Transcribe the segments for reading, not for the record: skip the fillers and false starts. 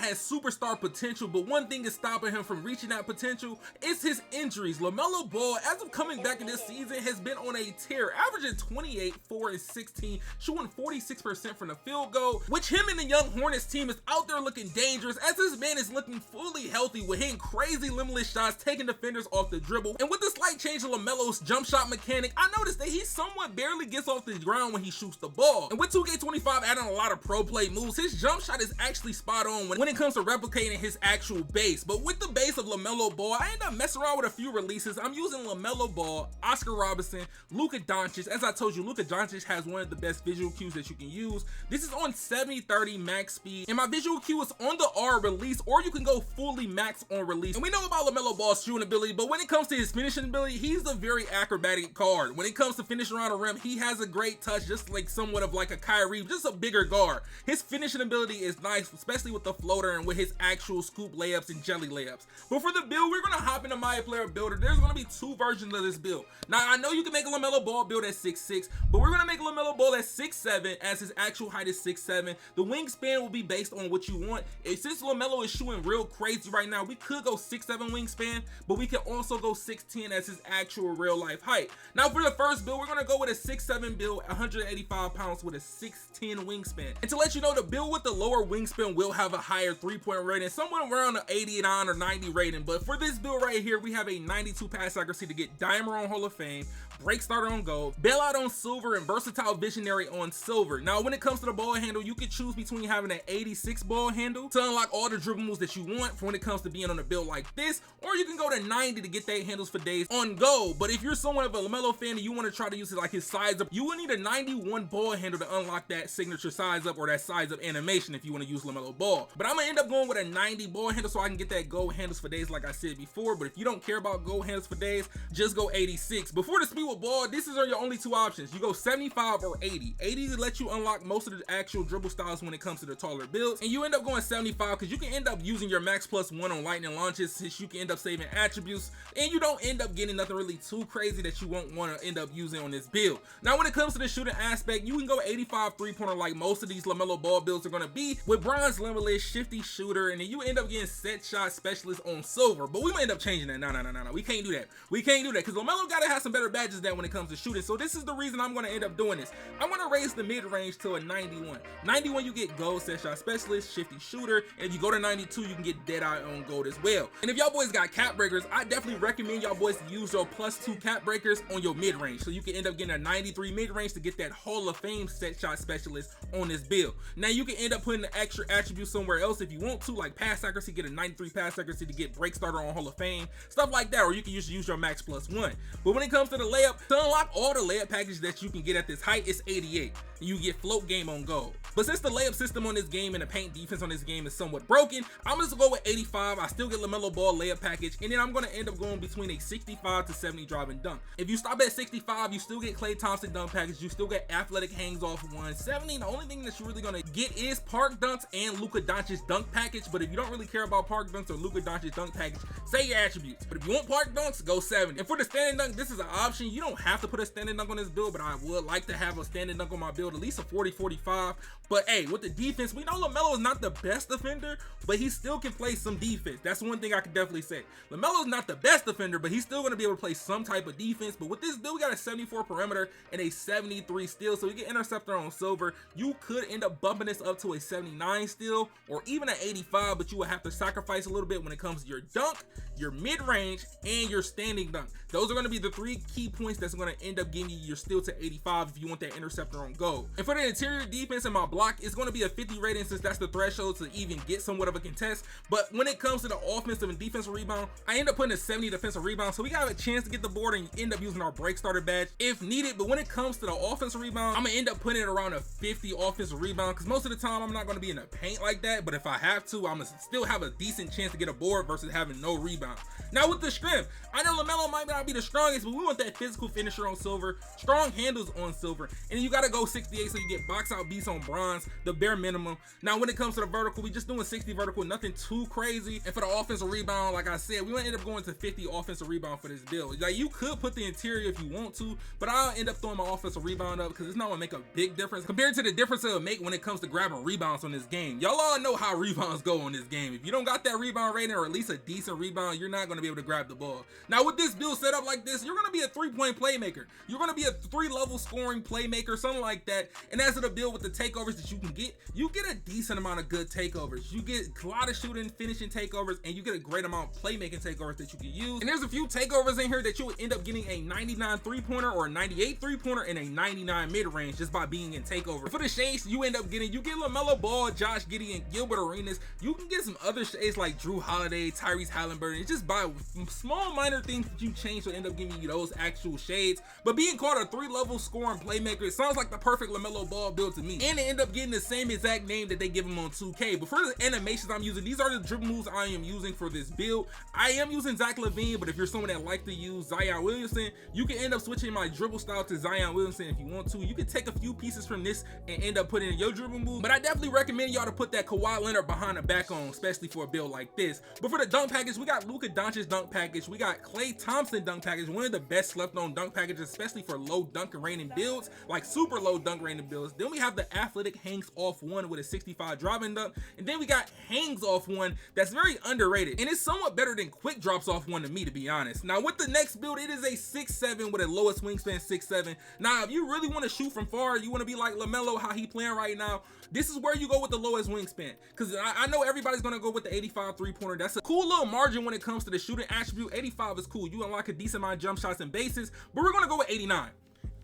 has superstar potential, but one thing is stopping him from reaching that potential is his injuries. LaMelo Ball, as of coming back in this season, has been on a tear, averaging 28, 4, and 16, shooting 46% from the field goal, which him and the young Hornets team is out there looking dangerous, as this man is looking fully healthy with hitting crazy limitless shots, taking defenders off the dribble. And with the slight change of LaMelo's jump shot mechanic, I noticed that he somewhat barely gets off the ground when he shoots the ball. And with 2K25 adding a lot of pro play moves, his jump shot is actually spot on when it comes to replicating his actual base. But with the base of LaMelo Ball, I end up messing around with a few releases. I'm using LaMelo Ball, Oscar Robertson, Luka Doncic. As I told you, Luka Doncic has one of the best visual cues that you can use. This is on 70/30 max speed, and my visual cue is on the R release, or you can go fully max on release. And we know about LaMelo Ball's shooting ability, but when it comes to his finishing ability, he's a very acrobatic card. When it comes to finishing around the rim, he has a great touch, just like somewhat of like a Kyrie, just a bigger guard. His finishing ability is nice, especially with the floater and with his actual scoop layups and jelly layups. But for the build, we're gonna hop into myplayer builder. There's gonna be two versions of this build. Now I know you can make a LaMelo Ball build at 6'6", but we're gonna make a LaMelo Ball at 6'7", as his actual height is 6'7". The wingspan will be based on what you want. And since LaMelo is shooting real crazy right now, we could go 6'7" wingspan, but we can also go 6'10" as his actual real life height. Now for the first build, we're gonna go with a 6'7" build, 185 pounds with a 6'10" wingspan. And to let you know, the build with the lower wingspan will have a higher 3-point rating, somewhere around an 89 or 90 rating. But for this build right here, we have a 92 pass accuracy to get Diamond on Hall of Fame, break starter on gold, bailout on silver, and versatile visionary on silver. Now when it comes to the ball handle, you can choose between having an 86 ball handle to unlock all the dribble moves that you want for when it comes to being on a build like this, or you can go to 90 to get that handles for days on gold. But if you're someone of a LaMelo fan and you want to try to use it like his size up, you will need a 91 ball handle to unlock that signature size up or that size up animation if you want to use LaMelo Ball. But I'm gonna end up going with a 90 ball handle so I can get that gold handles for days like I said before. But if you don't care about gold handles for days, just go 86. Before the speed with ball, these are your only two options. You go 75 or 80. 80 to let you unlock most of the actual dribble styles when it comes to the taller builds, and you end up going 75 because you can end up using your max +1 on lightning launches, since you can end up saving attributes, and you don't end up getting nothing really too crazy that you won't want to end up using on this build. Now when it comes to the shooting aspect, you can go 85 3-pointer like most of these LaMelo Ball builds are going to be, with bronze limitless, shifty shooter, and then you end up getting set shot specialist on silver. But we might end up changing that. No, we can't do that. We can't do that because LaMelo gotta have some better badges than when it comes to shooting. So this is the reason I'm going to end up doing this. I'm going to raise the mid-range to a 91. 91 you get gold set shot specialist, shifty shooter, and if you go to 92 you can get dead eye on gold as well. And if y'all boys got cap breakers, I definitely recommend y'all boys to use your +2 cap breakers on your mid-range, so you can end up getting a 93 mid-range to get that Hall of Fame set shot specialist on this build. Now you can end up putting the extra attributes somewhere else if you want to, like pass accuracy, get a 93 pass accuracy to get break starter on Hall of Fame, stuff like that, or you can just use your max +1. But when it comes to the layup, to unlock all the layup packages that you can get at this height, it's 88. You get float game on gold. But since the layup system on this game and the paint defense on this game is somewhat broken, I'm just gonna go with 85. I still get LaMelo Ball layup package, and then I'm gonna end up going between a 65 to 70 drive and dunk. If you stop at 65, you still get Klay Thompson dunk package, you still get athletic hangs off 170. The only thing that you're really gonna get is park dunks and Luka Doncic dunk package. But if you don't really care about park dunks or Luka Doncic dunk package, say your attributes. But if you want park dunks, go 70. And for the standing dunk, this is an option. You don't have to put a standing dunk on this build, but I would like to have a standing dunk on my build, at least a 40-45. But hey, with the defense, we know LaMelo is not the best defender, but he still can play some defense. That's one thing I can definitely say. LaMelo is not the best defender, but he's still going to be able to play some type of defense. But with this build, we got a 74 perimeter and a 73 steal, so we get interceptor on silver. You could end up bumping this up to a 79 steal or even an 85, but you would have to sacrifice a little bit when it comes to your dunk, your mid-range, and your standing dunk. Those are going to be the 3 key points that's going to end up giving you your steal to 85 if you want that interceptor on gold. And for the interior defense in my block, it's going to be a 50 rating, since that's the threshold to even get somewhat of a contest. But when it comes to the offensive and defensive rebound, I end up putting a 70 defensive rebound, so we got a chance to get the board and end up using our break starter badge if needed. But when it comes to the offensive rebound, I'm gonna end up putting it around a 50 offensive rebound, because most of the time I'm not going to be in the paint like that, but if I have to, I'm gonna still have a decent chance to get a board versus having no rebound. Now with the strength, I know LaMelo might not be the strongest, but we want that physical physical finisher on silver, strong handles on silver, and then you gotta go 68 so you get box out beats on bronze, the bare minimum. Now when it comes to the vertical, we just doing 60 vertical, nothing too crazy. And for the offensive rebound, like I said, we gonna end up going to 50 offensive rebound for this build. Like, you could put the interior if you want to, but I'll end up throwing my offensive rebound up because it's not gonna make a big difference compared to the difference it'll make when it comes to grabbing rebounds on this game. Y'all all know how rebounds go on this game. If you don't got that rebound rating or at least a decent rebound, you're not gonna be able to grab the ball. Now with this build set up like this, you're gonna be a 3-point playmaker. You're gonna be a 3-level scoring playmaker, something like that. And as of the build with the takeovers that you can get, you get a decent amount of good takeovers. You get a lot of shooting, finishing takeovers, and you get a great amount of playmaking takeovers that you can use. And there's a few takeovers in here that you would end up getting a 99 3-pointer or a 98 3-pointer and a 99 mid-range just by being in takeover. For the shades you end up getting, you get LaMelo Ball, Josh Giddey, and Gilbert Arenas. You can get some other shades like Drew Holiday, Tyrese Halliburton. It's just by small minor things that you change to end up giving you those actual shades. But being called a 3-level scoring playmaker, it sounds like the perfect LaMelo Ball build to me. And they end up getting the same exact name that they give him on 2K. But for the animations I'm using, these are the dribble moves I am using for this build. I am using Zach LaVine, but if you're someone that like to use Zion Williamson, you can end up switching my dribble style to Zion Williamson if you want to. You can take a few pieces from this and end up putting in your dribble move, but I definitely recommend y'all to put that Kawhi Leonard behind the back on, especially for a build like this. But for the dunk package, we got Luka Doncic dunk package, we got Klay Thompson dunk package, one of the best slept on dunk packages, especially for low dunk rating builds, like super low dunk rating builds. Then we have the athletic hangs off one with a 65 driving dunk, and then we got hangs off one that's very underrated, and it's somewhat better than quick drops off one to me, to be honest. Now with the next build, it is a 6'7" with a lowest wingspan 6'7". Now if you really want to shoot from far, you want to be like LaMelo, how he playing right now, this is where you go with the lowest wingspan, because I know everybody's gonna go with the 85 3-pointer. That's a cool little margin when it comes to the shooting attribute. 85 is cool, you unlock a decent amount of jump shots and bases, but we're gonna go with 89.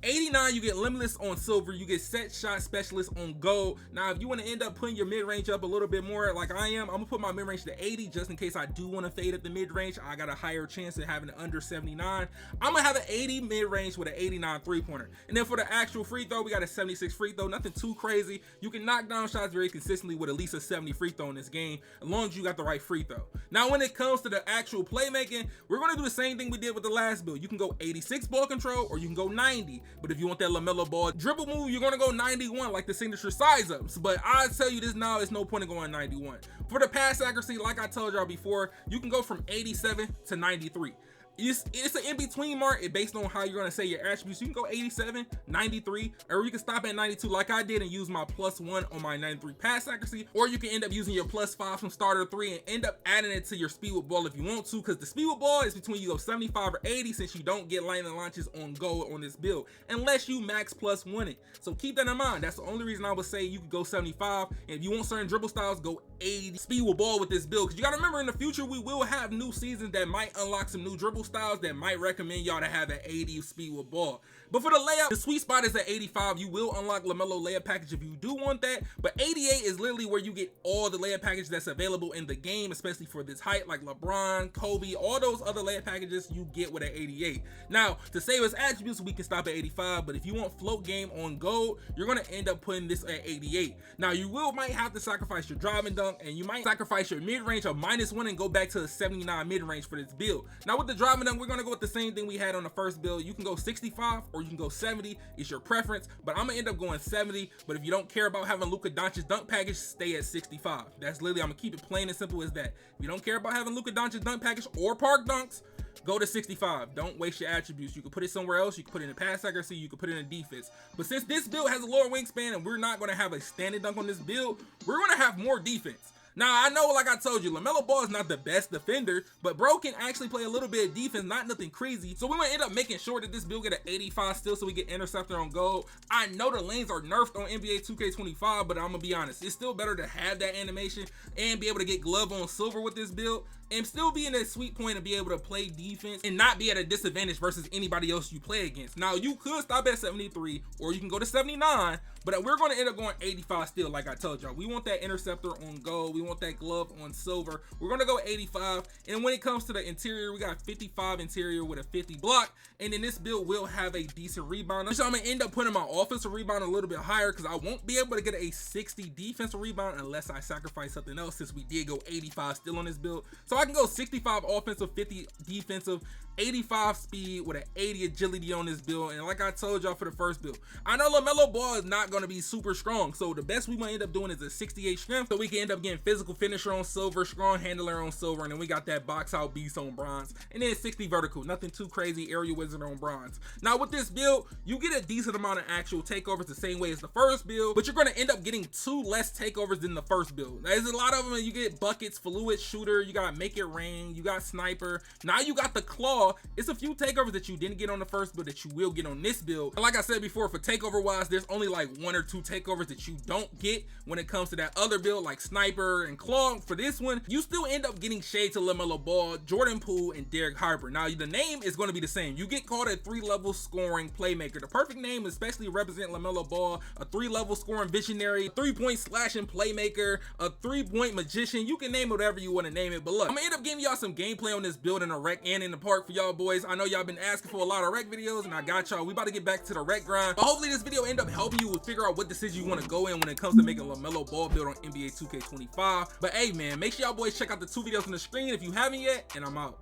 89, you get limitless on silver, you get set shot specialist on gold. Now if you want to end up putting your mid-range up a little bit more like I am, I'm gonna put my mid-range to 80 just in case I do want to fade at the mid-range. I got a higher chance of having it under 79. I'm gonna have an 80 mid-range with an 89 3-pointer. And then for the actual free throw, we got a 76 free throw, nothing too crazy. You can knock down shots very consistently with at least a 70 free throw in this game, as long as you got the right free throw. Now when it comes to the actual playmaking, we're gonna do the same thing we did with the last build. You can go 86 ball control or you can go 90, but if you want that LaMelo Ball dribble move, you're gonna go 91 like the signature size ups. But I tell you this now, it's no point in going 91. For the pass accuracy, like I told y'all before, you can go from 87 to 93. It's an in-between mark based on how you're gonna say your attributes. You can go 87, 93, or you can stop at 92 like I did and use my +1 on my 93 pass accuracy, or you can end up using your +5 from starter 3 and end up adding it to your speed with ball if you want to, because the speed with ball is between you go 75 or 80 since you don't get lightning launches on goal on this build unless you max +1 it. So keep that in mind. That's the only reason I would say you could go 75, and if you want certain dribble styles, go 80 speed with ball with this build, because you gotta remember in the future we will have new seasons that might unlock some new dribble styles that might recommend y'all to have an 80 speed with ball. But for the layup, the sweet spot is at 85. You will unlock LaMelo layup package if you do want that, but 88 is literally where you get all the layup packages that's available in the game, especially for this height, like LeBron, Kobe, all those other layup packages you get with an 88. Now to save us attributes, we can stop at 85, but if you want float game on gold, you're gonna end up putting this at 88. Now you might have to sacrifice your driving dunk, and you might sacrifice your mid-range of -1 and go back to the 79 mid-range for this build. Now with the driving dunk, we're gonna go with the same thing we had on the first build. You can go 65 or you can go 70. It's your preference, but I'm gonna end up going 70. But if you don't care about having Luka Doncic dunk package, stay at 65. That's literally, I'm gonna keep it plain and simple as that. If you don't care about having Luka Doncic dunk package or park dunks, go to 65. Don't waste your attributes. You can put it somewhere else. You can put it in pass accuracy. You can put it in defense. But since this build has a lower wingspan and we're not going to have a standing dunk on this build, we're going to have more defense. Now, I know, like I told you, LaMelo Ball is not the best defender, but bro can actually play a little bit of defense, not nothing crazy. So we're going to end up making sure that this build get an 85 still so we get interceptor on gold. I know the lanes are nerfed on NBA 2K25, but I'm going to be honest, it's still better to have that animation and be able to get glove on silver with this build and still be in that sweet point to be able to play defense and not be at a disadvantage versus anybody else you play against. Now, you could stop at 73 or you can go to 79, but we're going to end up going 85 still, like I told y'all. We want that interceptor on gold. We want that glove on silver. We're going to go 85. And when it comes to the interior, we got 55 interior with a 50 block. And then this build will have a decent rebound. So I'm going to end up putting my offensive rebound a little bit higher because I won't be able to get a 60 defensive rebound unless I sacrifice something else, since we did go 85 still on this build. So I can go 65 offensive, 50 defensive, 85 speed with an 80 agility on this build. And like I told y'all for the first build, I know LaMelo Ball is not going to be super strong, so the best we might end up doing is a 68 strength, so we can end up getting physical finisher on silver, strong handler on silver, and then we got that box out beast on bronze, and then 60 vertical, nothing too crazy, area wizard on bronze. Now with this build, you get a decent amount of actual takeovers the same way as the first build, but you're going to end up getting 2 less takeovers than the first build. There's a lot of them. You get buckets, fluid shooter, you got make it rain, you got sniper, now you got the claw. It's a few takeovers that you didn't get on the first build that you will get on this build. And like I said before, for takeover wise, there's only like 1 or 2 takeovers that you don't get when it comes to that other build, like sniper and claw. For this one, you still end up getting shade to LaMelo Ball, Jordan Poole, and Derek Harper. Now the name is going to be the same. You get called a 3-level scoring playmaker. The perfect name, especially represent LaMelo Ball, a 3-level scoring visionary, 3-point slashing playmaker, a 3-point magician. You can name it whatever you want to name it, but look, I'm gonna end up giving y'all some gameplay on this build in a rec and in the park for y'all boys. I know y'all been asking for a lot of rec videos, and I got y'all. We about to get back to the rec grind, but hopefully this video end up helping you figure out what decision you want to go in when it comes to making LaMelo Ball build on NBA 2K25. But hey man, make sure y'all boys check out the 2 videos on the screen if you haven't yet, and I'm out.